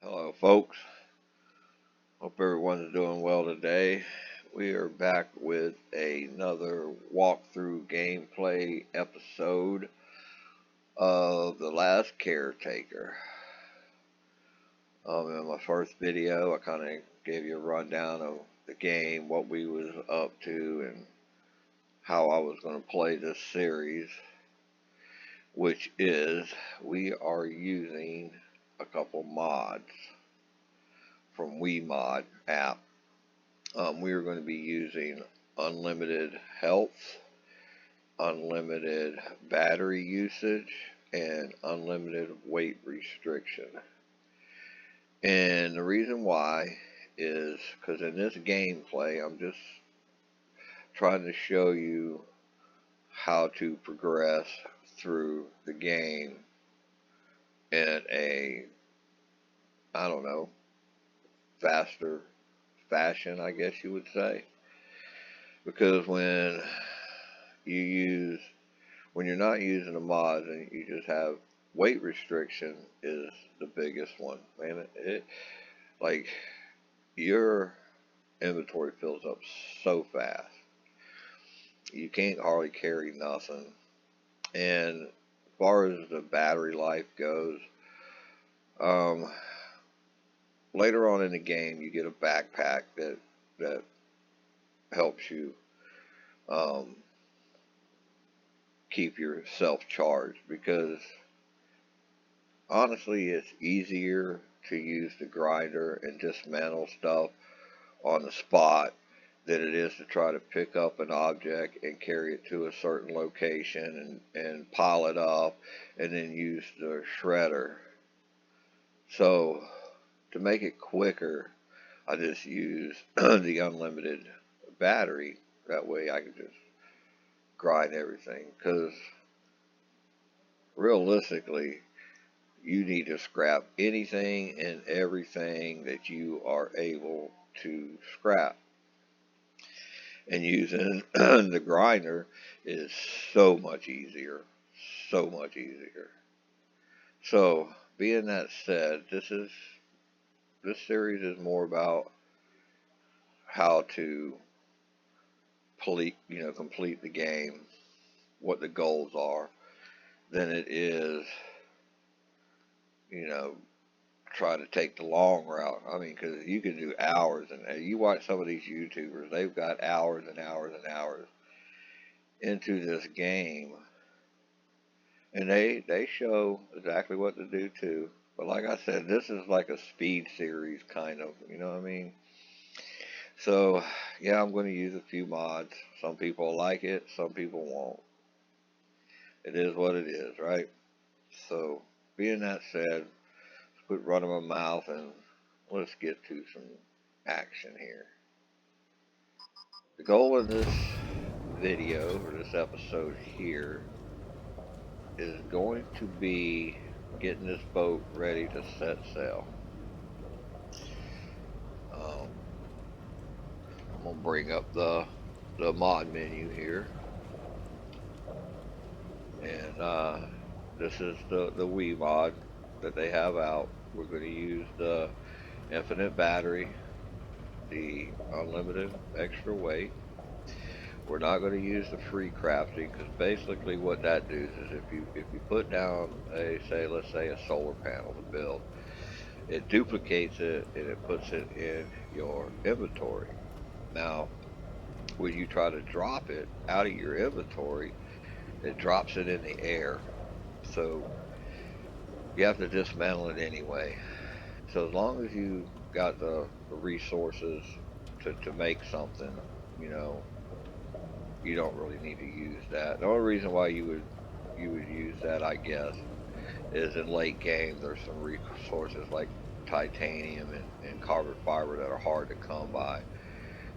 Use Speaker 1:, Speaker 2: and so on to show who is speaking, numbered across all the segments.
Speaker 1: Hello, folks. Hope everyone's doing well today. We are back with another walkthrough gameplay episode of the last Caretaker. In my first video, I kind of gave you a rundown of the game, what we was up to, and how I was going to play this series, which is we are using a couple mods from WeMod app. We are going to be using unlimited health, unlimited battery usage, and unlimited weight restriction. And the reason why is because in this gameplay, I'm just trying to show you how to progress through the game in a, I don't know, faster fashion, I guess you would say. Because when you're not using the mods and you just have weight restriction is the biggest one, man. It like your inventory fills up so fast. You can't hardly carry nothing. And as far as the battery life goes, later on in the game, you get a backpack that helps you keep yourself charged, because honestly, it's easier to use the grinder and dismantle stuff on the spot than it is to try to pick up an object and carry it to a certain location and pile it up and then use the shredder. So to make it quicker, I just use the unlimited battery. That way I can just grind everything. Because realistically, you need to scrap anything and everything that you are able to scrap. And using the grinder is so much easier. So much easier. So, being that said, this series is more about how to complete the game, what the goals are, than it is, try to take the long route. I mean, because you can do hours, and you watch some of these YouTubers, they've got hours and hours and hours into this game, and they show exactly what to do too. But like I said, this is like a speed series kind of, you know what I mean? So yeah, I'm going to use a few mods. Some people like it, some people won't. It is what it is, right? So being that said, quit running my mouth and let's get to some action here. The goal of this video, or this episode here, is going to be getting this boat ready to set sail. I'm going to bring up the mod menu here. And this is the Wii mod that they have out. We're going to use the infinite battery, the unlimited extra weight. We're not going to use the free crafting, because basically what that does is if you put down let's say a solar panel to build, it duplicates it and it puts it in your inventory. Now, when you try to drop it out of your inventory, it drops it in the air. So you have to dismantle it anyway. So as long as you got the resources to make something, you don't really need to use that. The only reason why you would use that, I guess, is in late game there's some resources like titanium and carbon fiber that are hard to come by,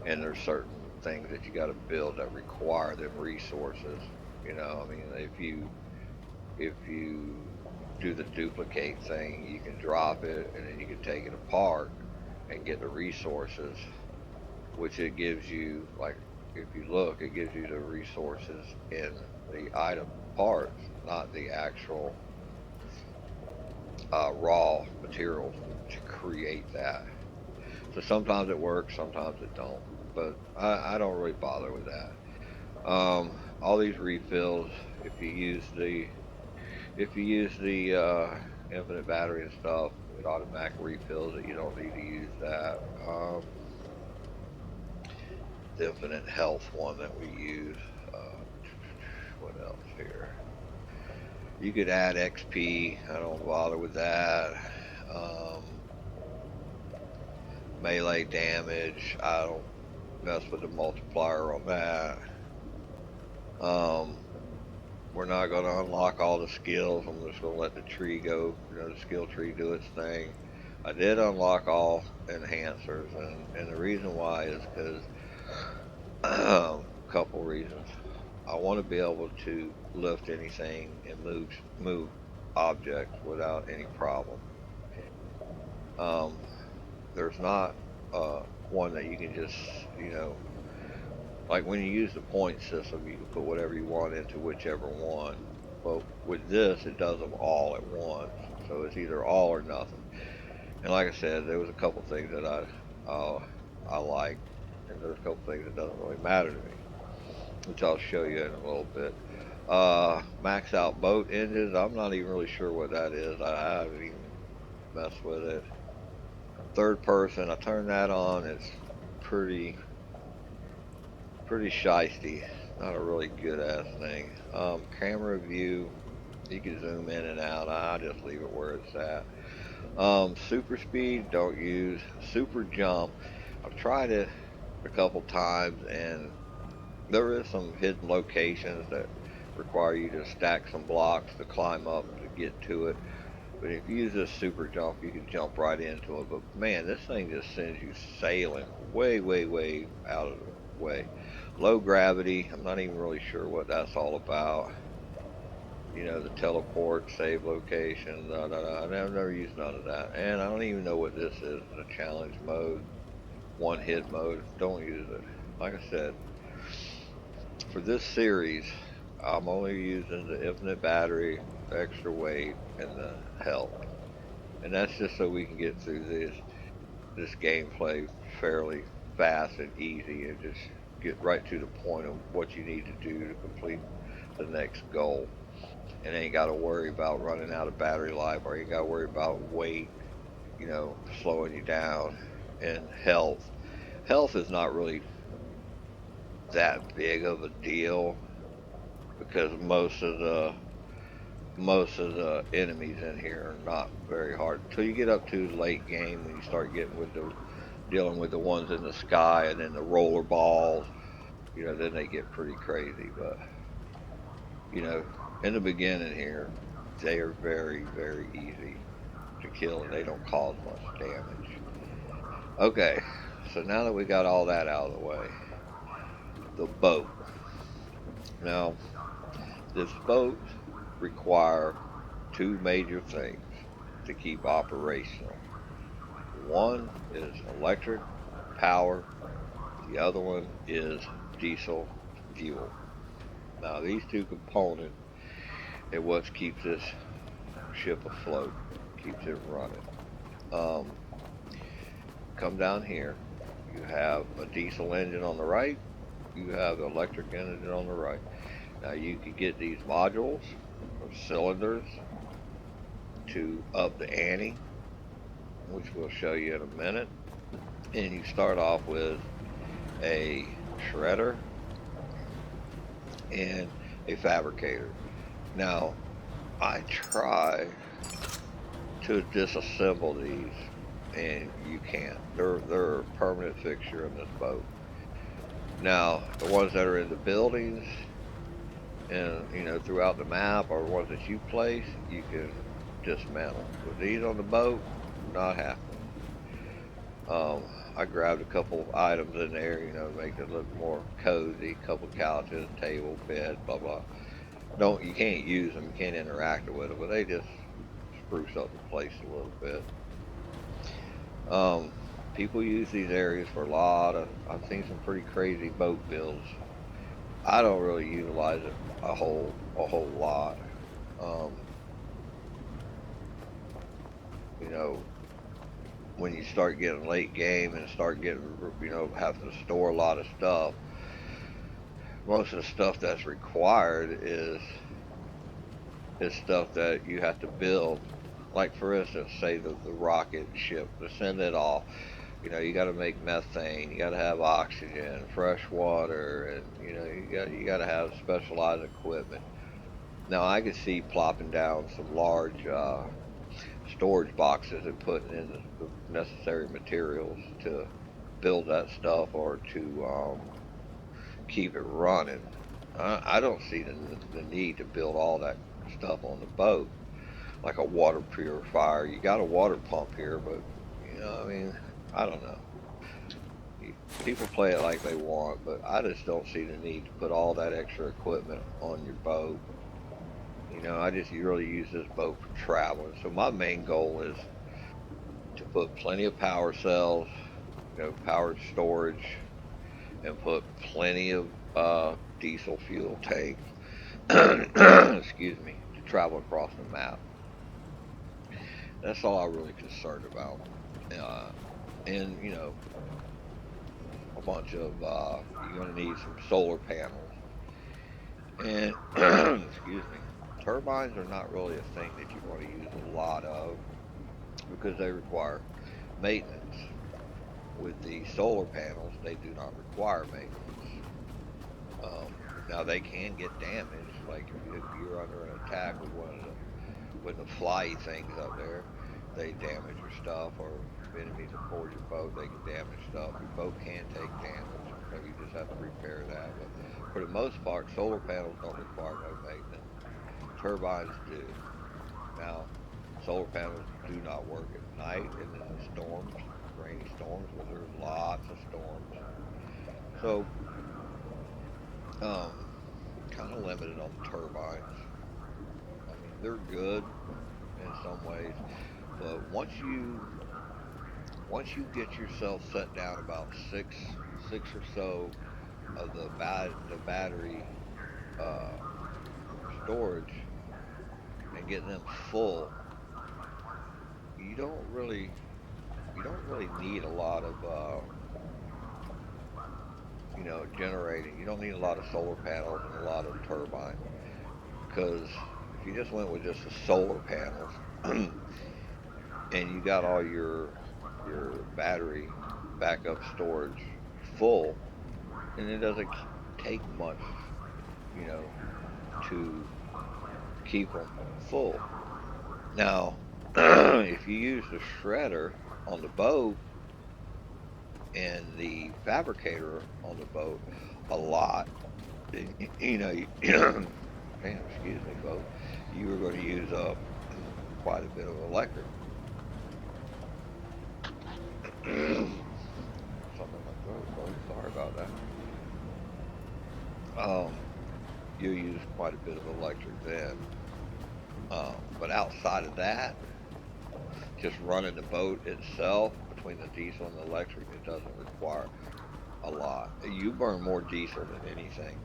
Speaker 1: and there's certain things that you got to build that require them resources. I mean, if you do the duplicate thing, you can drop it and then you can take it apart and get the resources, which it gives you, like, if you look, it gives you the resources in the item parts, not the actual raw materials to create that. So sometimes it works, sometimes it don't. But I don't really bother with that. All these refills, if you use the infinite battery and stuff, it automatically refills it. You don't need to use that. The infinite health one that we use. Uh, what else here? You could add XP. I don't bother with that. Um, Melee damage. I don't mess with the multiplier on that. Um, we're not going to unlock all the skills. I'm just going to let the tree go. The skill tree do its thing. I did unlock all enhancers, and the reason why is because a couple reasons. I want to be able to lift anything and move objects without any problem. Um, there's not one that you can just, you know, like when you use the point system, you can put whatever you want into whichever one. But with this, it does them all at once. So it's either all or nothing. And like I said, there was a couple things that I like, and there's a couple things that doesn't really matter to me, which I'll show you in a little bit. Max out boat engines. I'm not even really sure what that is. I haven't even messed with it. Third person, I turned that on. It's pretty shiesty. Not a really good ass thing. Camera view, you can zoom in and out. I just leave it where it's at. Super speed, don't use. Super jump, I've tried it a couple times, and there is some hidden locations that require you to stack some blocks to climb up to get to it. But if you use this super jump, you can jump right into it. But man, this thing just sends you sailing way, way, way out of the way. Low gravity, I'm not even really sure what that's all about. The teleport, save location, da, da, da. I've never used none of that. And I don't even know what this is, the challenge mode, one hit mode. Don't use it. Like I said, for this series, I'm only using the infinite battery, the extra weight, and the health. And that's just so we can get through this gameplay fairly fast and easy, and just get right to the point of what you need to do to complete the next goal. And ain't got to worry about running out of battery life, or you ain't got to worry about weight, slowing you down. And health. Health is not really that big of a deal because most of the enemies in here are not very hard until you get up to the late game when you start getting with the dealing with the ones in the sky and then the roller balls. Then they get pretty crazy. But you know, in the beginning here, they are very, very easy to kill and they don't cause much damage. Okay, so now that we got all that out of the way, the boat. Now, this boat require two major things to keep operational. One is electric power, the other one is diesel fuel. Now, these two components are what keeps this ship afloat, keeps it running. Um, Come down here, you have a diesel engine on the right, you have an electric engine on the right. Now, you can get these modules or cylinders to up the ante, which we'll show you in a minute. And you start off with a shredder and a fabricator. Now, I try to disassemble these, and you can't. They're a permanent fixture in this boat. Now, the ones that are in the buildings and throughout the map, or ones that you place, you can dismantle. With these on the boat, not happening. I grabbed a couple of items in there, to make it look more cozy. A couple couches, table, bed, blah blah. You can't use them, you can't interact with them, but they just spruce up the place a little bit. People use these areas for a lot of. I've seen some pretty crazy boat builds. I don't really utilize it a whole lot. Um, you know, when you start getting late game and start getting, have to store a lot of stuff, most of the stuff that's required is stuff that you have to build. Like for instance, say the rocket ship to send it off. You got to make methane. You got to have oxygen, fresh water, and you got to have specialized equipment. Now I could see plopping down some large storage boxes and putting in the necessary materials to build that stuff or to keep it running. I don't see the need to build all that stuff on the boat, like a water purifier. You got a water pump here, but I mean, I don't know. People play it like they want, but I just don't see the need to put all that extra equipment on your boat. I just really use this boat for traveling. So my main goal is to put plenty of power cells, powered storage, and put plenty of diesel fuel tanks. Excuse me, to travel across the map. That's all I'm really concerned about. Uh, and a bunch of you're going to need some solar panels. And excuse me, turbines are not really a thing that you want to use a lot of because they require maintenance. With the solar panels, they do not require maintenance. Um, Now they can get damaged, like if you're under an attack with one of the flyy things up there, they damage your stuff, or if enemies aboard your boat, they can damage stuff. Your boat can take damage, so you just have to repair that. But for the most part, solar panels don't require no maintenance. Turbines do. Now, solar panels do not work at night and in the storms, rainy storms, where there's lots of storms. So, um, kind of limited on the turbines. I mean, they're good in some ways, but once you get yourself set down about six or so of the battery uh, storage and get them full, you don't really you don't really need a lot of generating. You don't need a lot of solar panels and a lot of turbines, because if you just went with just the solar panels and you got all your battery backup storage full, and it doesn't take much, you know, to keep them full. Now, if you use the shredder on the boat and the fabricator on the boat a lot, then, damn, excuse me, folks, you are going to use up quite a bit of electric. Something in my throat, folks. Sorry about that. You'll use quite a bit of electric then. But outside of that, just running the boat itself between the diesel and the electric, it doesn't require a lot. You burn more diesel than anything.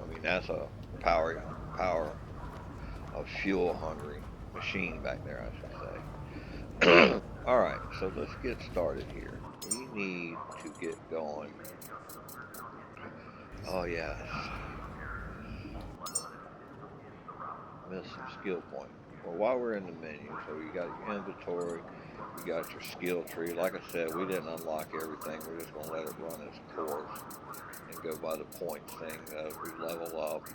Speaker 1: I mean, that's a power of fuel hungry machine back there, I should say. All right, so let's get started here. We need to get going. Oh yeah, missed some skill points. Well, while we're in the menu, so you got your inventory, you got your skill tree. Like I said, we didn't unlock everything. We're just gonna let it run its course and go by the points thing as we level up.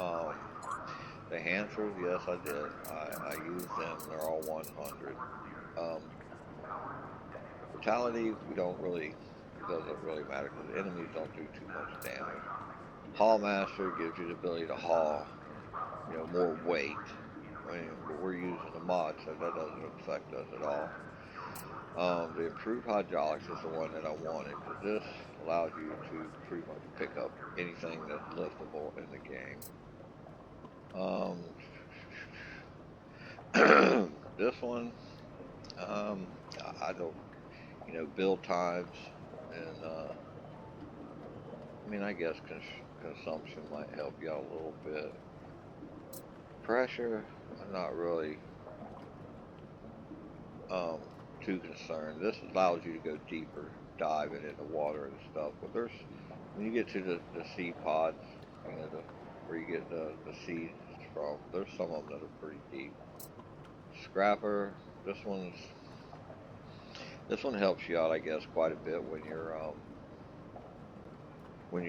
Speaker 1: Um, the hansers, yes, I did. I used them. They're all 100. Um, Brutality, we don't really. It doesn't really matter because enemies don't do too much damage. Haul Master gives you the ability to haul, more weight. I mean, but we're using a mod, so that doesn't affect us at all. The improved hydraulics is the one that I wanted, because this allows you to pretty much pick up anything that's liftable in the game. This one, um, I don't, build times, and I mean, I guess consumption might help you out a little bit. Pressure, I'm not really um, too concerned. This allows you to go deeper, diving into water and stuff. But there's, when you get to the seed pods, you know, where you get the seeds from, there's some of them that are pretty deep. Scrapper, this one helps you out, I guess, quite a bit when you're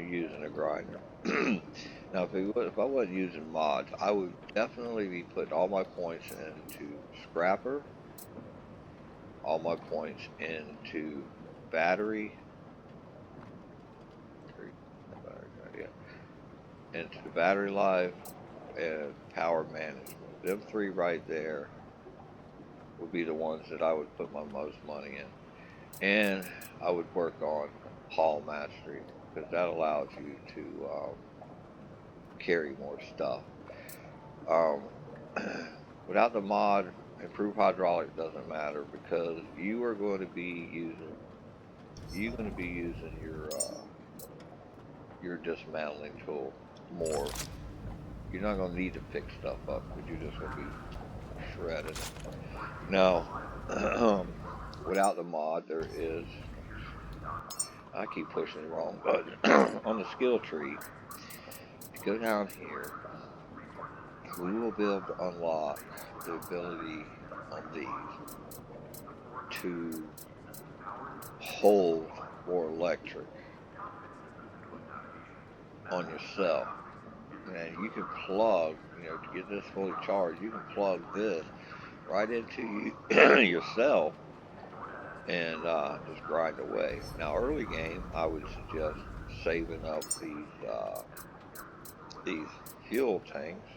Speaker 1: using a grinder. Now, if I wasn't using mods, I would definitely be putting all my points into Scrapper, all my points into battery, into the battery life, and power management. Them three right there would be the ones that I would put my most money in. And I would work on haul mastery, because that allows you to carry more stuff. Without the mod, improved hydraulics doesn't matter, because you are going to be using your dismantling tool more. You're not going to need to pick stuff up, because you're just going to be shredded. Now, without the mod, there is, I keep pushing the wrong button. On the skill tree, if you go down here, we will be able to unlock the ability on these to hold more electric on yourself. And you can plug, you know, to get this fully charged, you can plug this right into yourself and just grind away. Now, early game, I would suggest saving up these fuel tanks.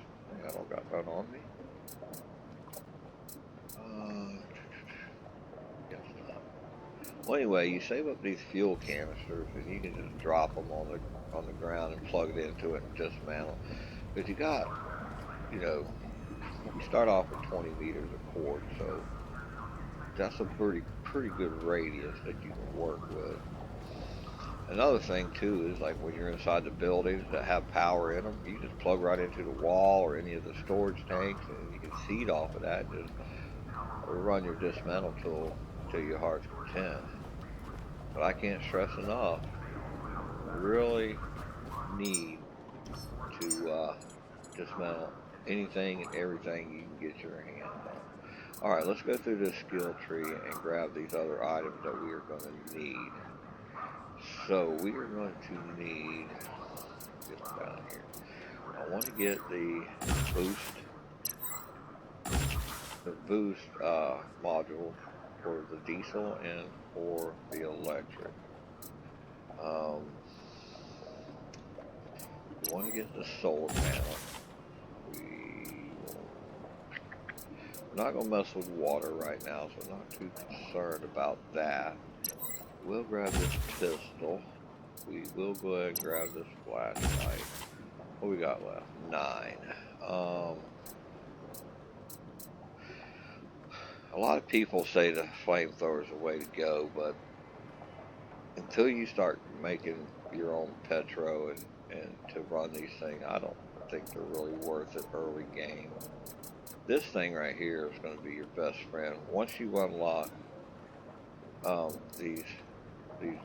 Speaker 1: I don't got none on me. Yes, well, anyway, you save up these fuel canisters, and you can just drop them on the ground and plug it into it and dismantle. Because you got, you know, you start off with 20 meters of cord, so that's a pretty good radius that you can work with. Another thing too is, like, when you're inside the buildings that have power in them, you just plug right into the wall or any of the storage tanks, and you can feed off of that and just run your dismantle tool to your heart's content. But I can't stress enough, you really need to dismantle anything and everything you can get your hands on. Alright, let's go through this skill tree and grab these other items that we are going to need. So we are going to need, get down here, I want to get the boost module for the diesel and for the electric. We want to get the solar panel. We're not going to mess with water right now, so I'm not too concerned about that. We'll grab this pistol. We will go ahead and grab this flashlight. What we got left? 9. A lot of people say the flamethrower is the way to go, but until you start making your own petro and to run these things, I don't think they're really worth it early game. This thing right here is going to be your best friend. Once you unlock these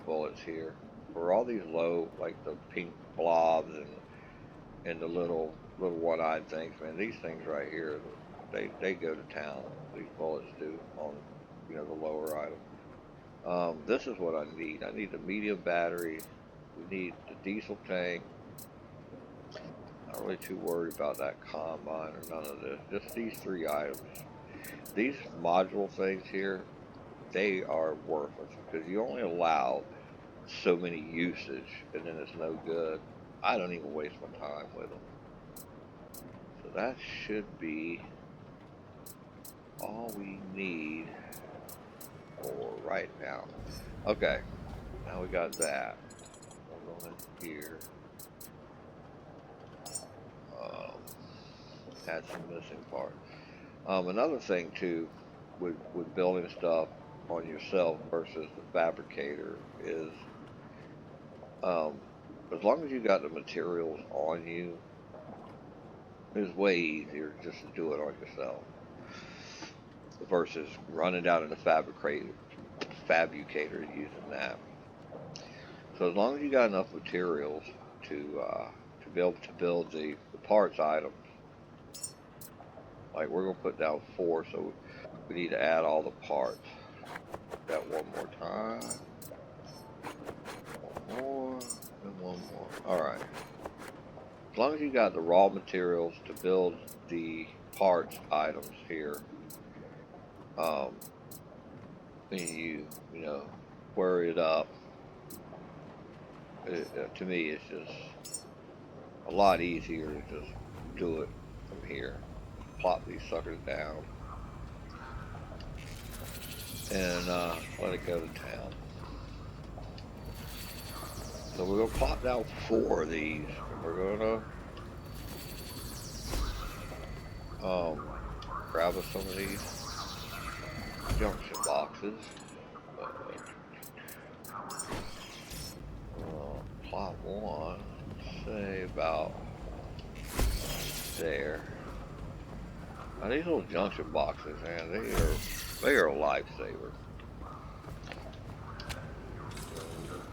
Speaker 1: bullets here, for all these low, like the pink blobs and the little one-eyed things, man, these things right here, they go to town. These bullets do on, you know, the lower item. This is what I need. I need the medium battery. We need the diesel tank. Not really too worried about that combine or none of this. Just these 3 items. These module things here, they are worthless because you only allow so many usage, and then it's no good. I don't even waste my time with them. So that should be all we need for right now. Okay, now we got that. We'll go in here. Had some missing parts. Another thing too, with building stuff on yourself versus the fabricator is, as long as you got the materials on you, it's way easier just to do it on yourself. versus running down to the fabricator using that. So as long as you got enough materials to be able to build the parts items, like we're gonna put down 4, so we need to add all the parts. That one more time, one more, and one more. All right. As long as you got the raw materials to build the parts items here, and you know square it up. To me, it's just a lot easier to just do it from here. Plop these suckers down and let it go to town. So we're gonna plop down 4 of these, and we're gonna grab us some of these junction boxes. Plop one, say about there. Now these little junction boxes, man, they are a lifesaver.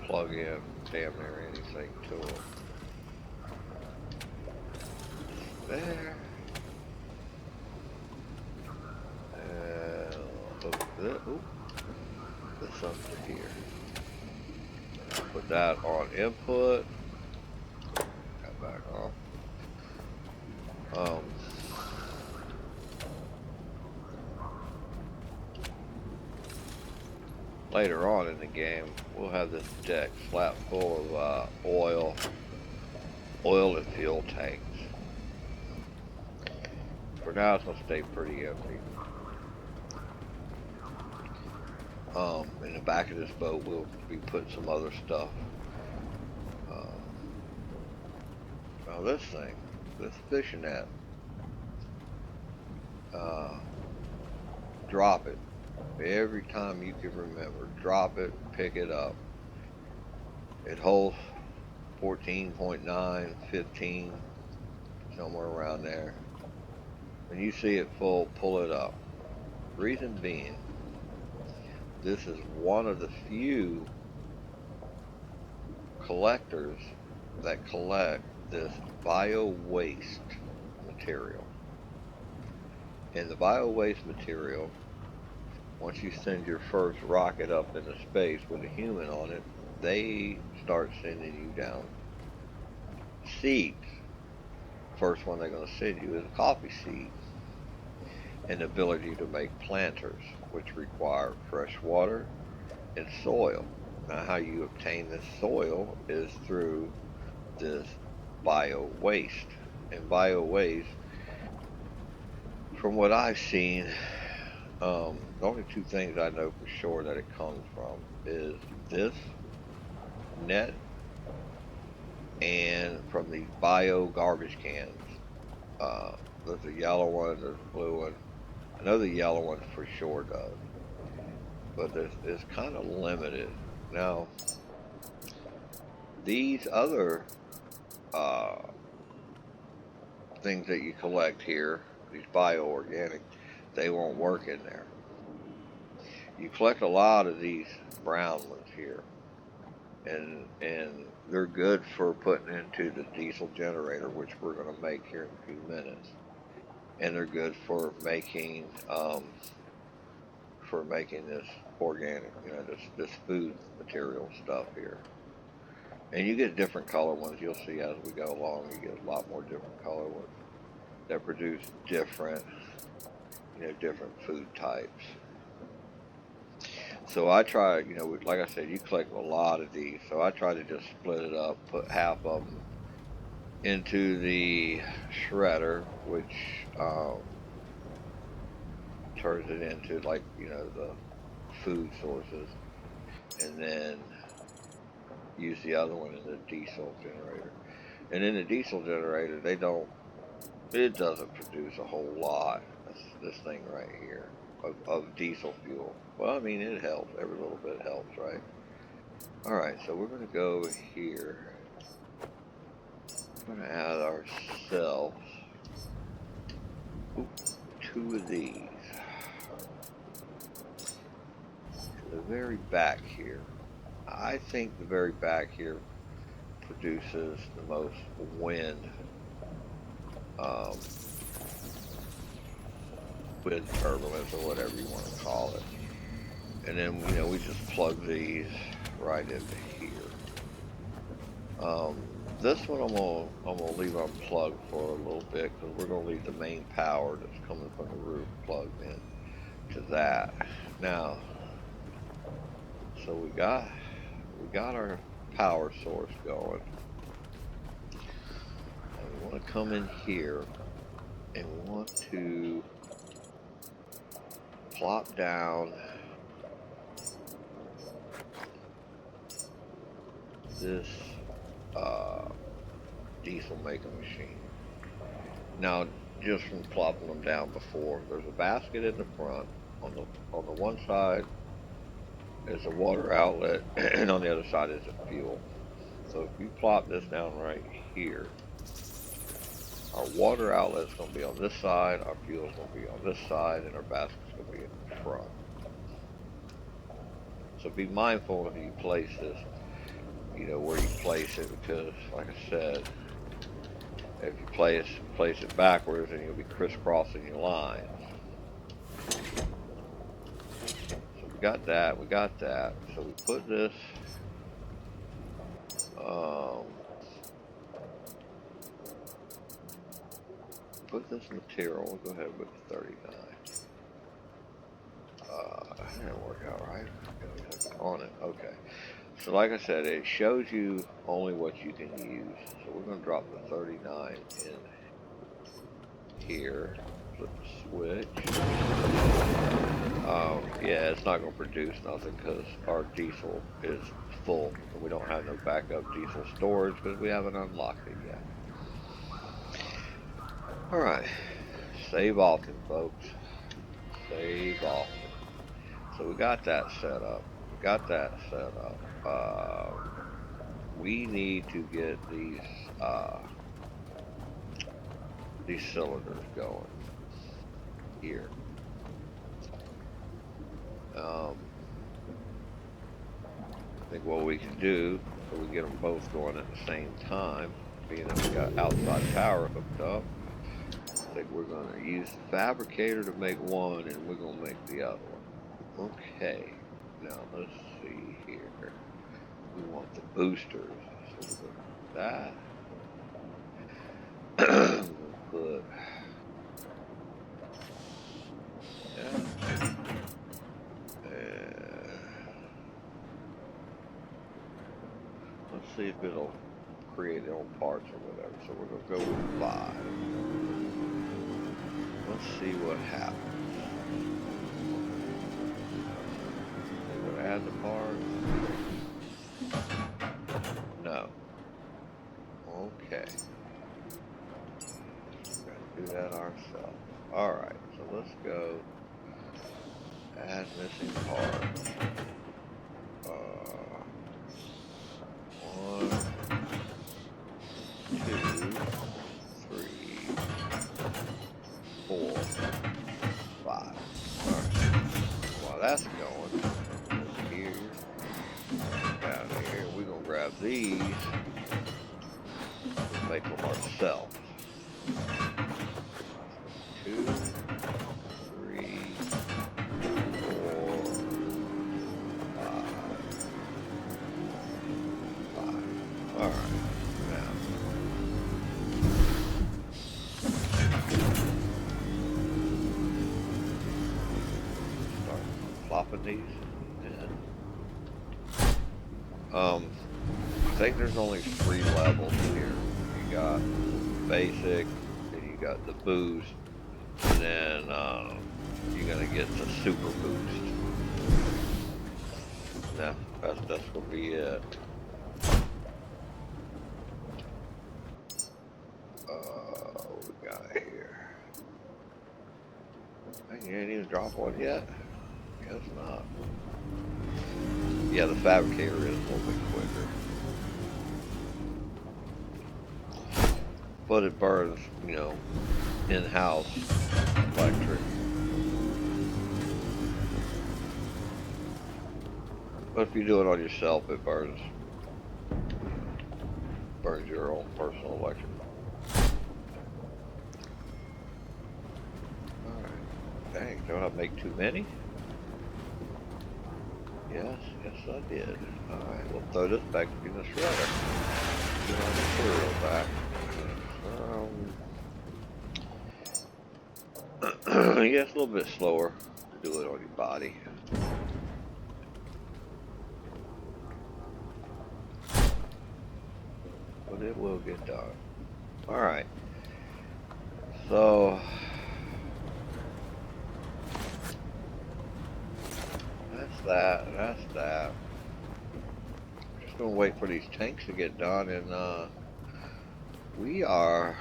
Speaker 1: Plug in damn near anything to them. There. And this up to here. Put that on input. That back on. Later on in the game, we'll have this deck flat full of oil and fuel tanks. For now, it's gonna stay pretty empty. In the back of this boat, we'll be putting some other stuff. Now this thing, this fishing net, drop it. Every time you can remember, drop it, pick it up. It holds 14.9, 15, somewhere around there. When you see it full, pull it up. Reason being, this is one of the few collectors that collect this bio-waste material. And the bio-waste material, once you send your first rocket up into space with a human on it, they start sending you down seeds. First one they're going to send you is coffee seeds, and the ability to make planters, which require fresh water and soil. Now how you obtain this soil is through this bio-waste. And bio-waste, from what I've seen, the only 2 things I know for sure that it comes from is this net and from these bio garbage cans. There's a yellow one, there's a blue one. I know the yellow one for sure does, but it's kind of limited. Now, these other things that you collect here, these bio-organic, they won't work in there. You collect a lot of these brown ones here, and they're good for putting into the diesel generator, which we're going to make here in a few minutes. And they're good for making this organic, this food material stuff here. And you get different color ones. You'll see as we go along. You get a lot more different color ones that produce different food types. So I try, like I said, you collect a lot of these. So I try to just split it up, put half of them into the shredder, which turns it into the food sources, and then use the other one in the diesel generator. And in the diesel generator, it doesn't produce a whole lot. This thing right here of diesel fuel. Well, I mean, it helps. Every little bit helps, right? All right, so we're going to go here. We're going to add ourselves 2 of these. the very back here. I think the very back here produces the most wind, um, wind turbulence or whatever you want to call it. And then we just plug these right into here. Um, this one I'm gonna leave unplugged for a little bit because we're gonna leave the main power that's coming from the roof plugged in to that. Now, so we got our power source going, and we want to come in here, and we want to plop down this diesel making machine. Now, just from plopping them down before, there's a basket in the front. On the one side is a water outlet, and on the other side is a fuel. So if you plop this down right here, our water outlet's going to be on this side, our fuel's going to be on this side, and our basket's going to be in the front. So be mindful when you place this, where you place it, because like I said, if you place it backwards, then you'll be crisscrossing your lines. So we got that. So we put this, material. We'll go ahead with the 39. That didn't work out right. On it. Okay. So like I said, it shows you only what you can use. So we're going to drop the 39 in here. Flip the switch. Yeah, it's not going to produce nothing because our diesel is full. And we don't have no backup diesel storage because we haven't unlocked it yet. Alright. Save often, folks. Save often. So we got that set up. We need to get these cylinders going here. I think what we can do, so we get them both going at the same time, being that we got outside power hooked up, I think we're going to use the fabricator to make one, and we're going to make the other one. Okay, now let's see here. We want the boosters, so we're going to do that. Put let's see if it'll create its own parts or whatever. So we're going to go with 5. Let's see what happens. We're going to add the parts. No. Okay. We're going to do that ourselves. Alright, so let's go add missing parts. 1, 2, 3, 4, 5. Alright. While that's going, here, down here, we're going to grab these and make them ourselves. 2, 3, 4, 5. Alright, now. Start flopping these in. I think there's only 3 levels here. You got basic, then you got the boost, and then you're gonna get the super boost. Now that's gonna be it. What we got here? You ain't even dropped one yet? Guess not. Yeah, the fabricator is a little bit quicker. But it burns, in-house electric. But if you do it on yourself, it burns your own personal electric. Alright. Dang, don't I make too many? Yes, I did. Alright, we'll throw this back in the shredder. Get our material back. Yeah, it's a little bit slower to do it on your body. But it will get done. Alright. So that's that. Just gonna wait for these tanks to get done, and we are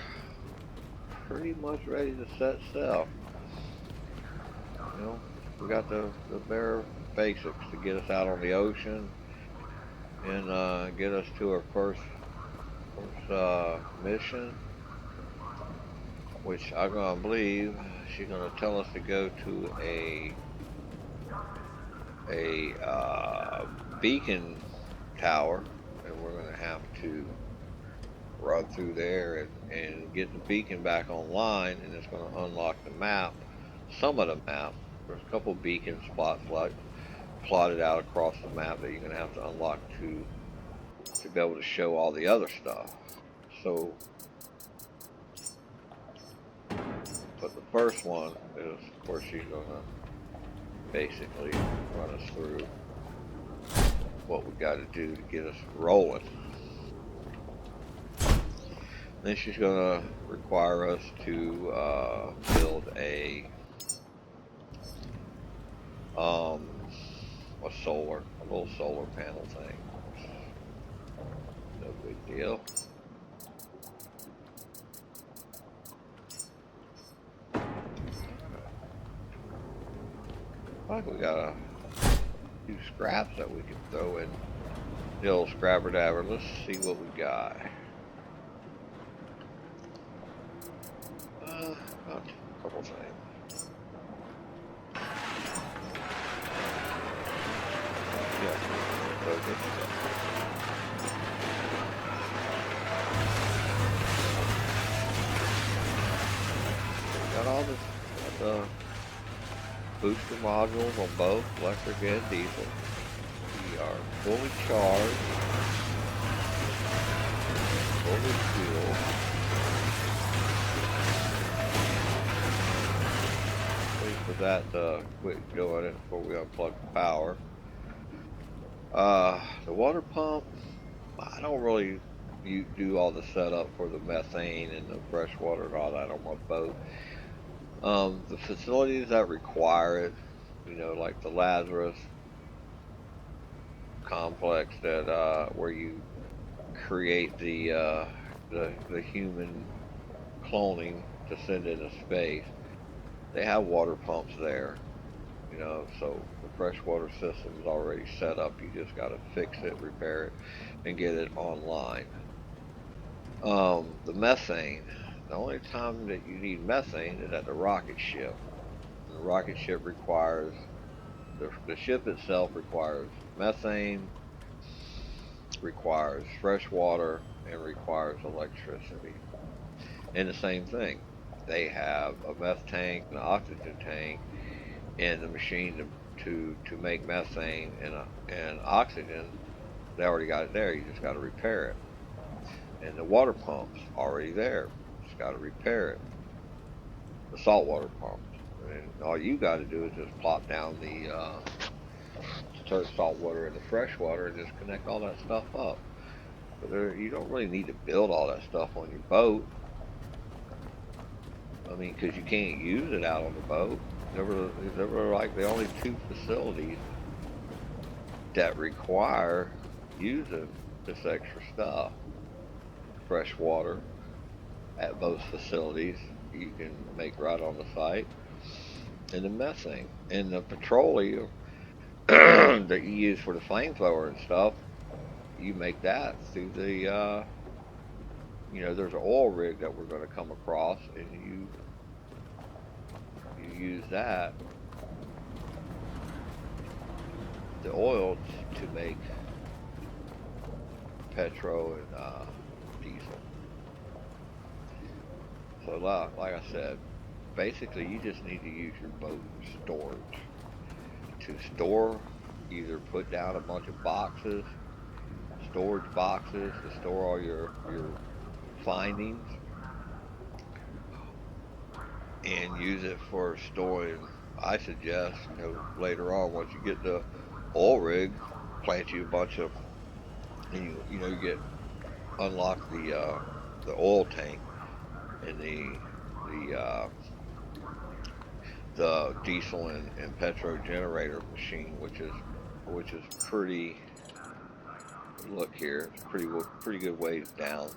Speaker 1: pretty much ready to set sail. You know, we got the bare basics to get us out on the ocean and get us to our first mission, which I'm gonna believe she's gonna tell us to go to a beacon tower, and we're gonna have to run through there and get the beacon back online, and it's gonna unlock the map, some of the map. There's a couple beacon spots like plotted out across the map that you're gonna have to unlock to be able to show all the other stuff. So, but the first one is, of course, she's gonna basically run us through what we got to do to get us rolling. Then she's gonna require us to build a little solar panel thing. No big deal. I think we got a few scraps that we can throw in the old scrabber dabber. Let's see what we got. Got a couple things. Yeah, so good stuff. Got all the booster modules on both electric and diesel. We are fully charged, fully fueled. Wait for that to quit going before we unplug the power. The water pump, I don't really do all the setup for the methane and the fresh water and all that on my boat. The facilities that require it, you know, like the Lazarus complex that where you create the human cloning to send into space, they have water pumps there, you know, so the freshwater system is already set up. You just got to fix it, repair it, and get it online. The methane. The only time that you need methane is at the rocket ship. And the rocket ship requires, the ship itself requires methane, requires fresh water, and requires electricity. And the same thing. They have a meth tank and an oxygen tank and the machine to make methane and oxygen. They already got it there. You just got to repair it. And the water pump's already there. Just got to repair it. The saltwater pumps. And all you got to do is just plop down the turn salt water into fresh water and just connect all that stuff up. But you don't really need to build all that stuff on your boat. I mean, because you can't use it out on the boat. There were like the only two facilities that require using this extra stuff. Fresh water at both facilities you can make right on the site, and the methane and the petroleum that you use for the flamethrower and stuff, you make that through the you know, there's an oil rig that we're going to come across, and you use that, the oil, to make petrol and diesel. So like I said, basically you just need to use your boat storage to store, either put down a bunch of boxes, storage boxes to store all your findings, and use it for storing. I suggest, later on, once you get the oil rig, plant you a bunch of, and you get unlock the oil tank and the diesel and petrol generator machine, which is pretty. Look here, it's pretty good ways down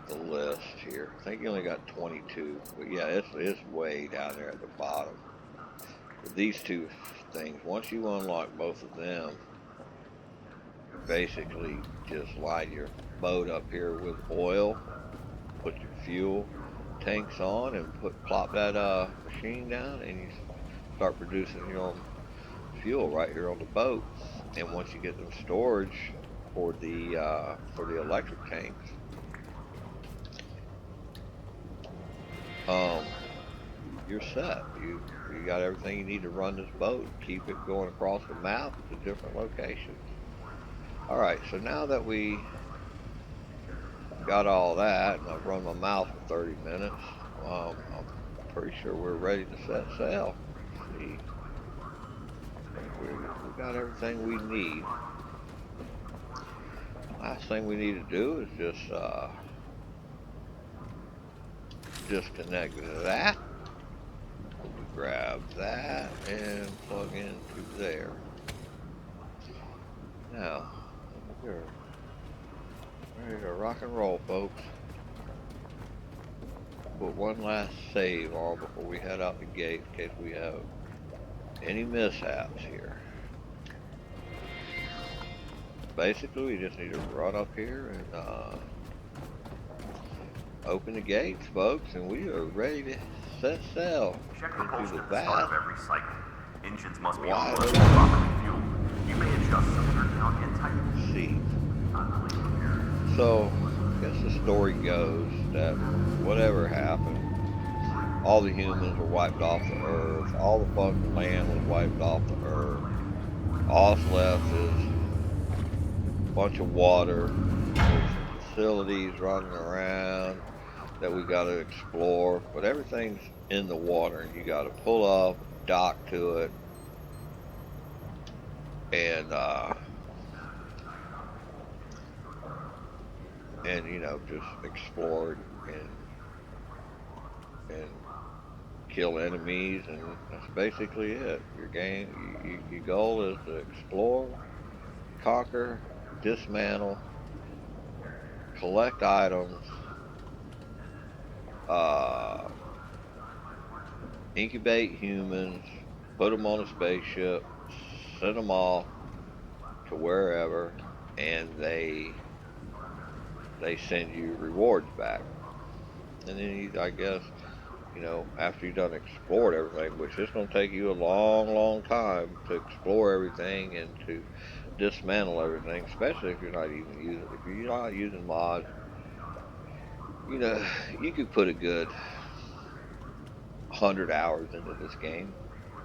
Speaker 1: the list here. I think you only got 22, but yeah, it's way down there at the bottom. But these two things, once you unlock both of them, basically just line your boat up here with oil, put your fuel tanks on, and plop that machine down, and you start producing your own fuel right here on the boat. And once you get them storage for the electric tanks, you're set. You got everything you need to run this boat. Keep it going across the map to different locations. All right, so now that we got all that, and I've run my mouth for 30 minutes, I'm pretty sure we're ready to set sail. Let's see, I think we got everything we need. Last thing we need to do is just disconnect that. Grab that and plug into there. Now, we're ready to rock and roll, folks. Put one last save on before we head out the gate in case we have any mishaps here. Basically, we just need to run up here and open the gates, folks, and we are ready to set sail into the vast.
Speaker 2: Engines must be on board proper fuel. You may adjust some turn and tighten.
Speaker 1: See. So, I guess the story goes that whatever happened, all the humans were wiped off the earth. All the fucking land was wiped off the earth. All that's left is a bunch of water. There's facilities running around that we got to explore, but everything's in the water, and you got to pull up, dock to it, and just explore and kill enemies, and that's basically it. Your game, your goal is to explore, conquer, dismantle, collect items, incubate humans, put them on a spaceship, send them off to wherever, and they send you rewards back. And then I guess, after you've done explored everything, which is going to take you a long, long time to explore everything and to dismantle everything, especially if you're not using mods. You could put a good 100 hours into this game,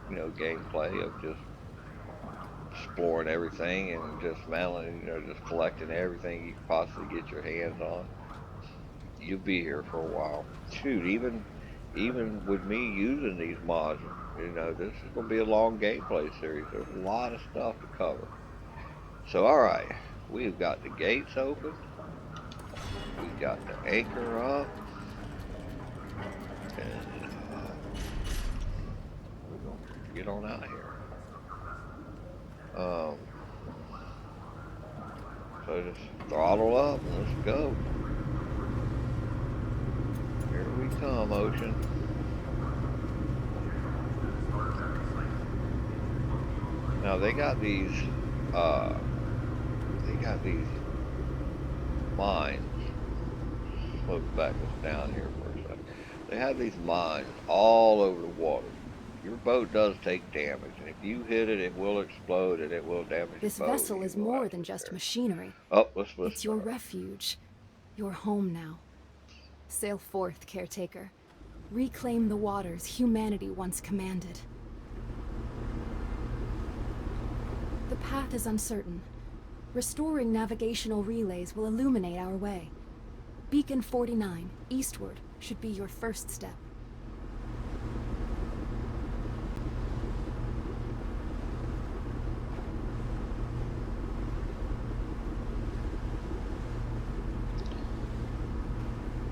Speaker 1: gameplay of just exploring everything and dismantling, just collecting everything you could possibly get your hands on. You'll be here for a while. Shoot, even with me using these mods, this is going to be a long gameplay series. There's a lot of stuff to cover. So, alright, we've got the gates open. We've got the anchor up. And we're going to get on out here. So just throttle up and let's go. Here we come, ocean. Now they got these mines. Let's back us down here for a second. They have these mines all over the water. Your boat does take damage. And if you hit it, it will explode and it will damage your
Speaker 3: This
Speaker 1: boat.
Speaker 3: vessel
Speaker 1: You
Speaker 3: is
Speaker 1: will
Speaker 3: more
Speaker 1: have to
Speaker 3: than just
Speaker 1: repair.
Speaker 3: machinery.
Speaker 1: Oh, let's
Speaker 3: It's
Speaker 1: listen
Speaker 3: your
Speaker 1: to her.
Speaker 3: refuge, your home now. Sail forth, Caretaker. Reclaim the waters humanity once commanded. The path is uncertain. Restoring navigational relays will illuminate our way. Beacon 49, eastward, should be your first step.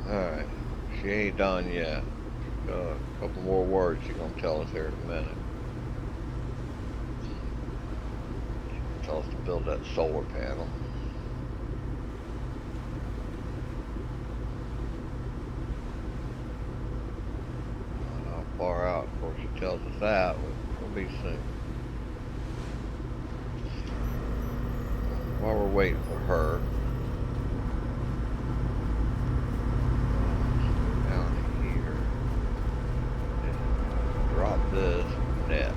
Speaker 1: Alright. She ain't done yet. A couple more words she's going to tell us here in a minute. Tell us to build that solar panel. How far out, of course, she tells us that. We'll be soon. While we're waiting for her, down here, drop this net.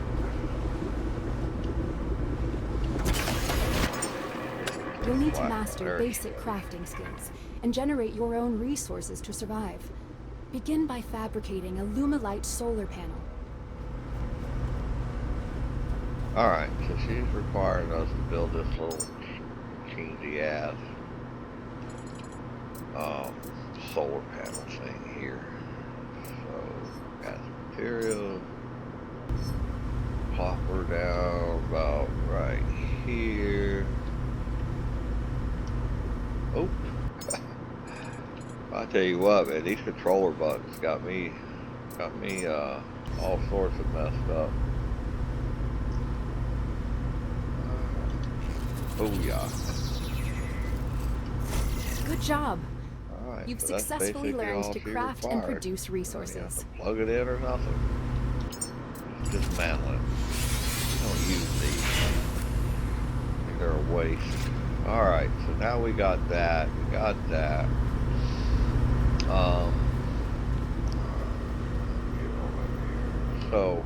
Speaker 3: You'll need to
Speaker 1: Wow,
Speaker 3: master
Speaker 1: there she
Speaker 3: basic
Speaker 1: goes.
Speaker 3: crafting skills and generate your own resources to survive. Begin by fabricating a Lumalite solar panel.
Speaker 1: Alright, so she's requiring us to build this little cheesy ass solar panel thing here. So, got some materials. Plop her down about right here. Oh, I tell you what, man, these controller buttons got me all sorts of messed up. Booyah.
Speaker 3: Good job.
Speaker 1: Alright,
Speaker 3: You've
Speaker 1: so that's
Speaker 3: successfully
Speaker 1: basically
Speaker 3: learned
Speaker 1: all
Speaker 3: to
Speaker 1: she
Speaker 3: craft and
Speaker 1: required.
Speaker 3: produce
Speaker 1: You have
Speaker 3: resources.
Speaker 1: to plug it in or nothing. Dismantle it. Don't use these. They're a waste. Alright, so now we got that. We got that. So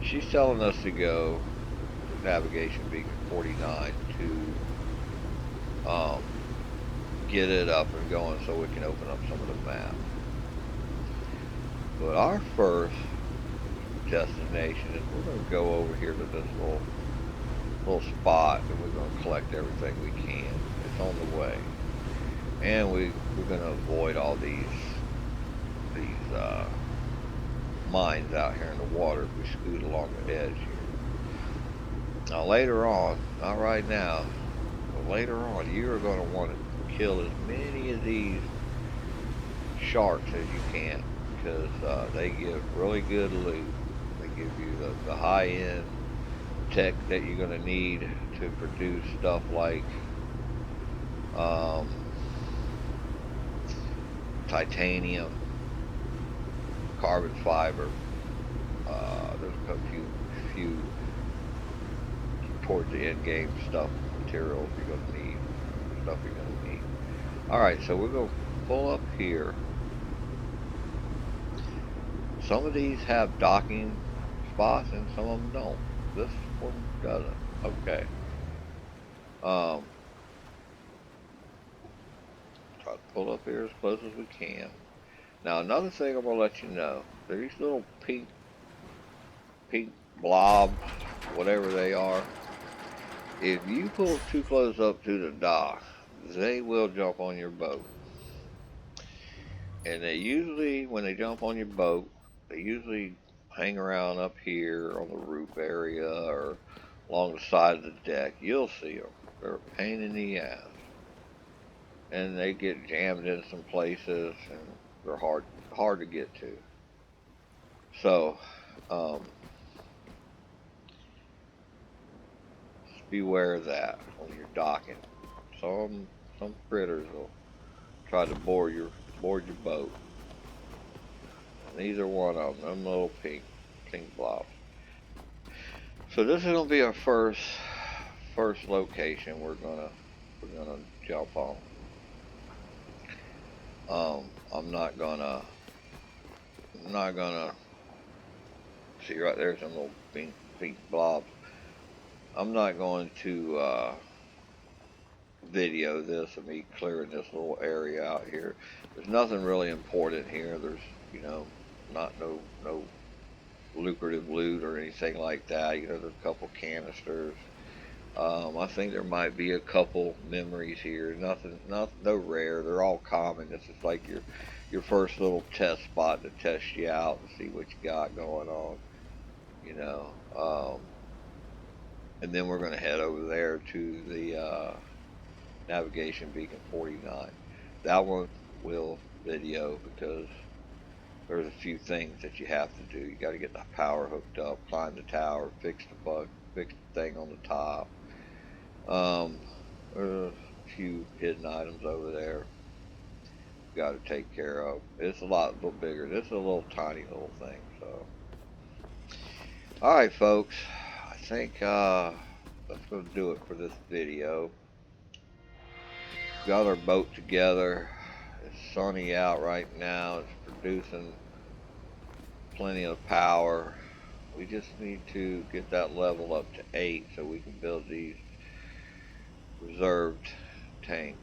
Speaker 1: she's telling us to go to navigation beacon 49 to get it up and going so we can open up some of the map. But our first destination is we're going to go over here to this little spot and we're going to collect everything we can. It's on the way. And we're going to avoid all these mines out here in the water if we scoot along the edge here. Now later on, not right now, but later on, you are going to want to kill as many of these sharks as you can because they give really good loot. They give you the high-end tech that you're going to need to produce stuff like titanium, carbon fiber. There's a few towards the end game stuff, materials you're going to need, stuff you're going to need. Alright, so we're going to pull up here. Some of these have docking spots and some of them don't. This one doesn't. Okay. Try to pull up here as close as we can. Now another thing I'm going to let you know, these little pink blobs, whatever they are, if you pull too close up to the dock, they will jump on your boat. And they usually, when they jump on your boat, they usually hang around up here on the roof area or along the side of the deck. You'll see them. They're a pain in the ass. And they get jammed in some places and they're hard to get to. So, just beware of that when you're docking. Some critters will try to board your boat. And these are one of them little pink blobs. So this is gonna be our first location we're gonna jump on. I'm not gonna See right there, some little pink blobs. I'm not going to video this of me clearing this little area out here. There's nothing really important here. There's, you know, not no lucrative loot or anything like that. You know, there's a couple canisters. I think there might be a couple memories here. No rare. They're all common. This is like your first little test spot to test you out and see what you got going on. You know, and then we're going to head over there to the navigation beacon 49. That one will video because there's a few things that you have to do. You got to get the power hooked up, climb the tower, fix the thing on the top. There's a few hidden items over there you got to take care of. It's a little bigger. This is a little tiny little thing. So, all right, folks. I think that's going to do it for this video. Got our boat together. It's sunny out right now. It's producing plenty of power. We just need to get that level up to 8 so we can build these reserved tanks.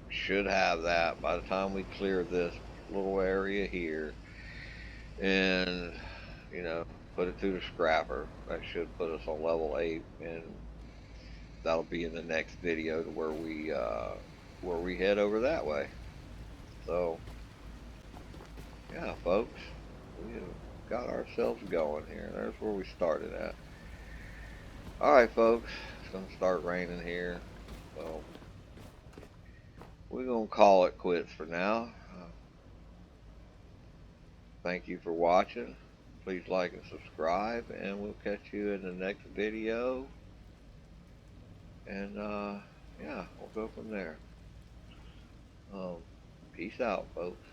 Speaker 1: Should have that by the time we clear this little area here and, you know, put it through the scrapper. That should put us on level 8, and that'll be in the next video to where we head over that way. So yeah, folks, we have got ourselves going here. There's where we started at. Alright, folks, it's going to start raining here, so we're going to call it quits for now. Thank you for watching. Please like and subscribe, and we'll catch you in the next video. And yeah, we'll go from there. Peace out, folks.